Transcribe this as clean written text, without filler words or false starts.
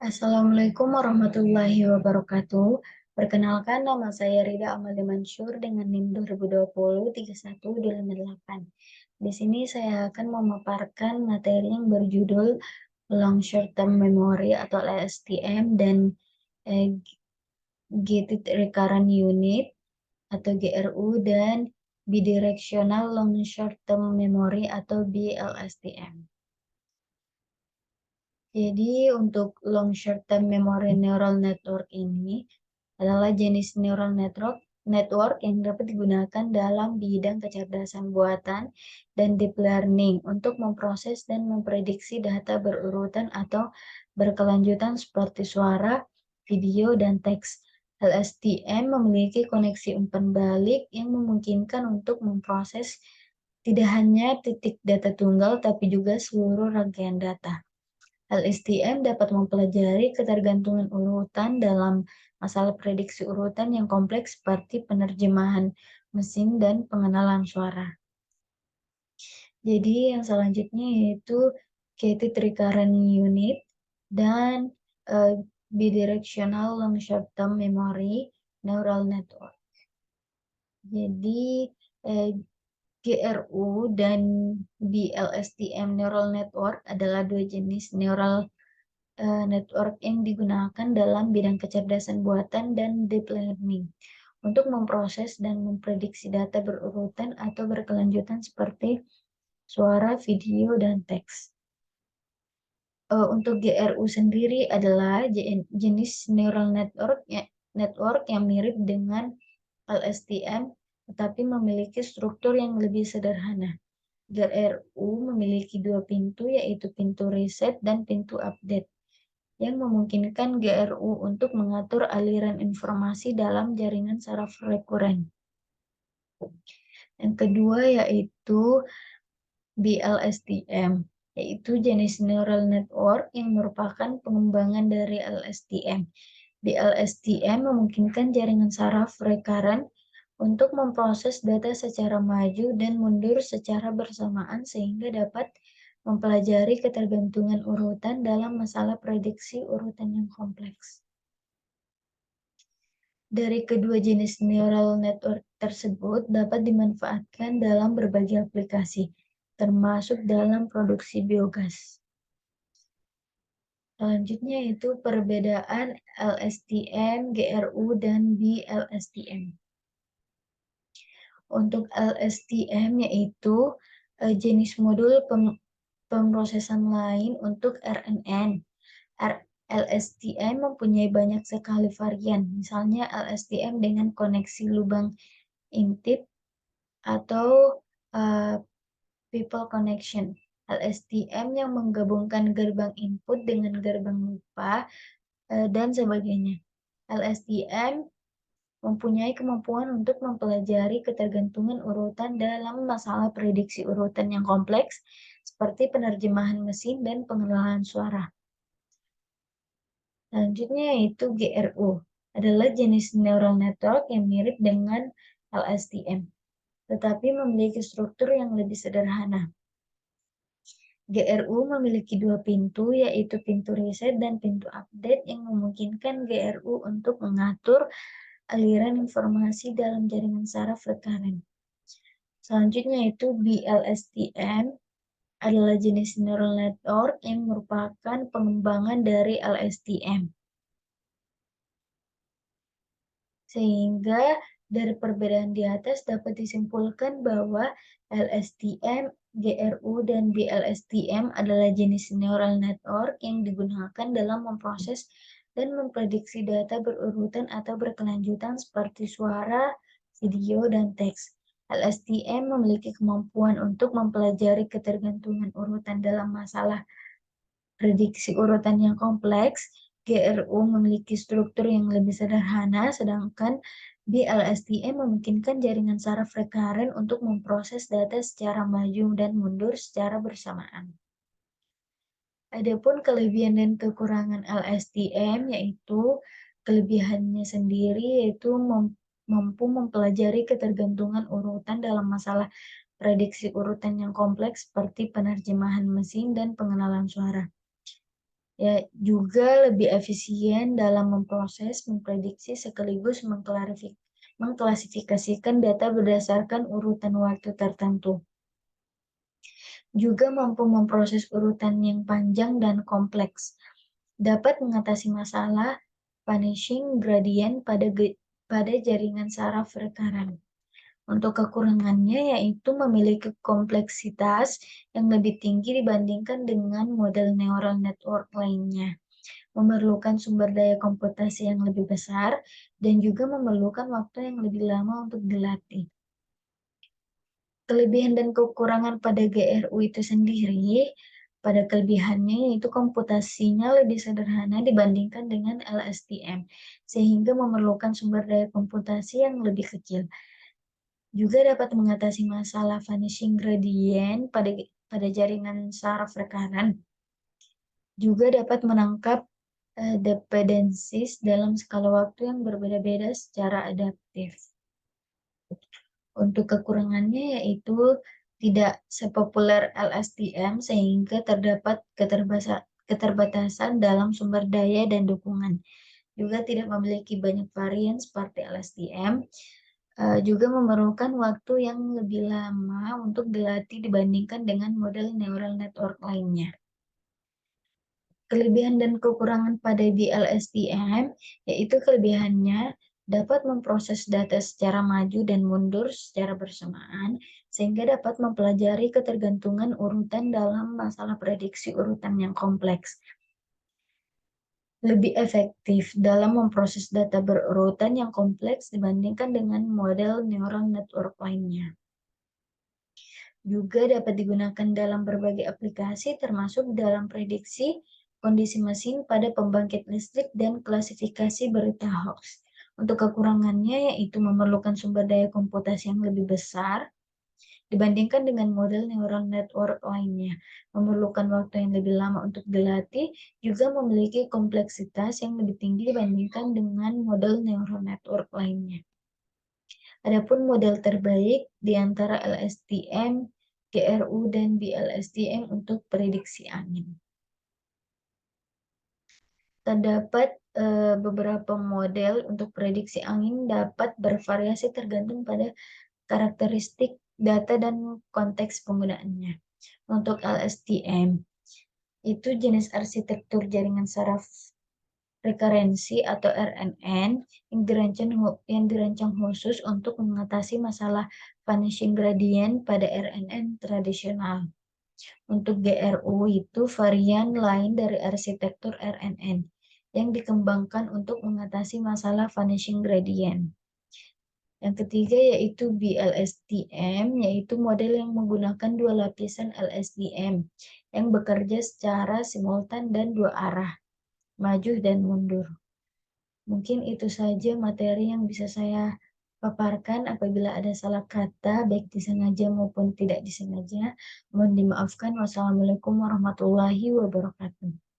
Assalamualaikum warahmatullahi wabarakatuh. Perkenalkan, nama saya Rida Amalia Mansur dengan NIM 2020 3128. Di sini saya akan memaparkan materi yang berjudul Long Short Term Memory atau LSTM dan eh, Gated Recurrent Unit atau GRU dan Bidirectional Long Short Term Memory atau BLSTM. Jadi untuk long short term memory neural network ini adalah jenis neural network yang dapat digunakan dalam bidang kecerdasan buatan dan deep learning untuk memproses dan memprediksi data berurutan atau berkelanjutan seperti suara, video, dan teks. LSTM memiliki koneksi umpan balik yang memungkinkan untuk memproses tidak hanya titik data tunggal, tapi juga seluruh rangkaian data. LSTM dapat mempelajari ketergantungan urutan dalam masalah prediksi urutan yang kompleks seperti penerjemahan mesin dan pengenalan suara. Jadi yang selanjutnya yaitu Gated Recurrent Unit dan Bidirectional Long Short Term Memory Neural Network. Jadi GRU dan BLSTM Neural Network adalah dua jenis neural network yang digunakan dalam bidang kecerdasan buatan dan deep learning untuk memproses dan memprediksi data berurutan atau berkelanjutan seperti suara, video, dan teks. Untuk GRU sendiri adalah jenis neural network yang mirip dengan LSTM, tetapi memiliki struktur yang lebih sederhana. GRU memiliki dua pintu, yaitu pintu reset dan pintu update, yang memungkinkan GRU untuk mengatur aliran informasi dalam jaringan saraf rekuren. Yang kedua yaitu BLSTM, yaitu jenis neural network yang merupakan pengembangan dari LSTM. BLSTM memungkinkan jaringan saraf rekuren untuk memproses data secara maju dan mundur secara bersamaan sehingga dapat mempelajari ketergantungan urutan dalam masalah prediksi urutan yang kompleks. Dari kedua jenis neural network tersebut dapat dimanfaatkan dalam berbagai aplikasi, termasuk dalam produksi biogas. Selanjutnya itu perbedaan LSTM, GRU, dan BLSTM. Untuk LSTM yaitu jenis modul pemrosesan lain untuk RNN. LSTM mempunyai banyak sekali varian, misalnya LSTM dengan koneksi lubang intip atau people connection. LSTM yang menggabungkan gerbang input dengan gerbang lupa, dan sebagainya. LSTM mempunyai kemampuan untuk mempelajari ketergantungan urutan dalam masalah prediksi urutan yang kompleks, seperti penerjemahan mesin dan pengenalan suara. Selanjutnya yaitu GRU, adalah jenis neural network yang mirip dengan LSTM, tetapi memiliki struktur yang lebih sederhana. GRU memiliki dua pintu, yaitu pintu reset dan pintu update yang memungkinkan GRU untuk mengatur aliran informasi dalam jaringan saraf rekuren. Selanjutnya itu BLSTM, adalah jenis neural network yang merupakan pengembangan dari LSTM. Sehingga dari perbedaan di atas dapat disimpulkan bahwa LSTM, GRU, dan BLSTM adalah jenis neural network yang digunakan dalam memproses dan memprediksi data berurutan atau berkelanjutan seperti suara, video, dan teks. LSTM memiliki kemampuan untuk mempelajari ketergantungan urutan dalam masalah prediksi urutan yang kompleks. GRU memiliki struktur yang lebih sederhana, sedangkan BLSTM memungkinkan jaringan saraf rekuren untuk memproses data secara maju dan mundur secara bersamaan. Adapun kelebihan dan kekurangan LSTM yaitu kelebihannya sendiri yaitu mampu mempelajari ketergantungan urutan dalam masalah prediksi urutan yang kompleks seperti penerjemahan mesin dan pengenalan suara. Ya, juga lebih efisien dalam memproses, memprediksi, sekaligus mengklasifikasikan data berdasarkan urutan waktu tertentu. Juga mampu memproses urutan yang panjang dan kompleks. Dapat mengatasi masalah vanishing gradient pada jaringan saraf recurrent. Untuk kekurangannya yaitu memiliki kompleksitas yang lebih tinggi dibandingkan dengan model neural network lainnya, memerlukan sumber daya komputasi yang lebih besar, dan juga memerlukan waktu yang lebih lama untuk dilatih. Kelebihan dan kekurangan pada GRU itu sendiri, pada kelebihannya yaitu komputasinya lebih sederhana dibandingkan dengan LSTM, sehingga memerlukan sumber daya komputasi yang lebih kecil. Juga dapat mengatasi masalah vanishing gradient pada jaringan saraf rekanan. Juga dapat menangkap dependencies dalam skala waktu yang berbeda-beda secara adaptif. Untuk kekurangannya yaitu tidak sepopuler LSTM sehingga terdapat keterbatasan dalam sumber daya dan dukungan. Juga tidak memiliki banyak varian seperti LSTM, juga memerlukan waktu yang lebih lama untuk dilatih dibandingkan dengan model neural network lainnya. Kelebihan dan kekurangan pada BLSTM, yaitu kelebihannya dapat memproses data secara maju dan mundur secara bersamaan, sehingga dapat mempelajari ketergantungan urutan dalam masalah prediksi urutan yang kompleks. Lebih efektif dalam memproses data berurutan yang kompleks dibandingkan dengan model neural network lainnya. Juga dapat digunakan dalam berbagai aplikasi termasuk dalam prediksi kondisi mesin pada pembangkit listrik dan klasifikasi berita hoax. Untuk kekurangannya yaitu memerlukan sumber daya komputasi yang lebih besar dibandingkan dengan model neural network lainnya, memerlukan waktu yang lebih lama untuk dilatih, juga memiliki kompleksitas yang lebih tinggi dibandingkan dengan model neural network lainnya. Adapun model terbaik di antara LSTM, GRU, dan BLSTM untuk prediksi angin. Terdapat beberapa model untuk prediksi angin dapat bervariasi tergantung pada karakteristik data dan konteks penggunaannya. Untuk LSTM, itu jenis arsitektur jaringan saraf rekurensi atau RNN yang dirancang khusus untuk mengatasi masalah vanishing gradient pada RNN tradisional. Untuk GRU itu varian lain dari arsitektur RNN yang dikembangkan untuk mengatasi masalah vanishing gradient. Yang ketiga yaitu BLSTM, yaitu model yang menggunakan dua lapisan LSTM yang bekerja secara simultan dan dua arah, maju dan mundur. Mungkin itu saja materi yang bisa saya paparkan. Apabila ada salah kata, baik disengaja maupun tidak disengaja, mohon dimaafkan. Wassalamualaikum warahmatullahi wabarakatuh.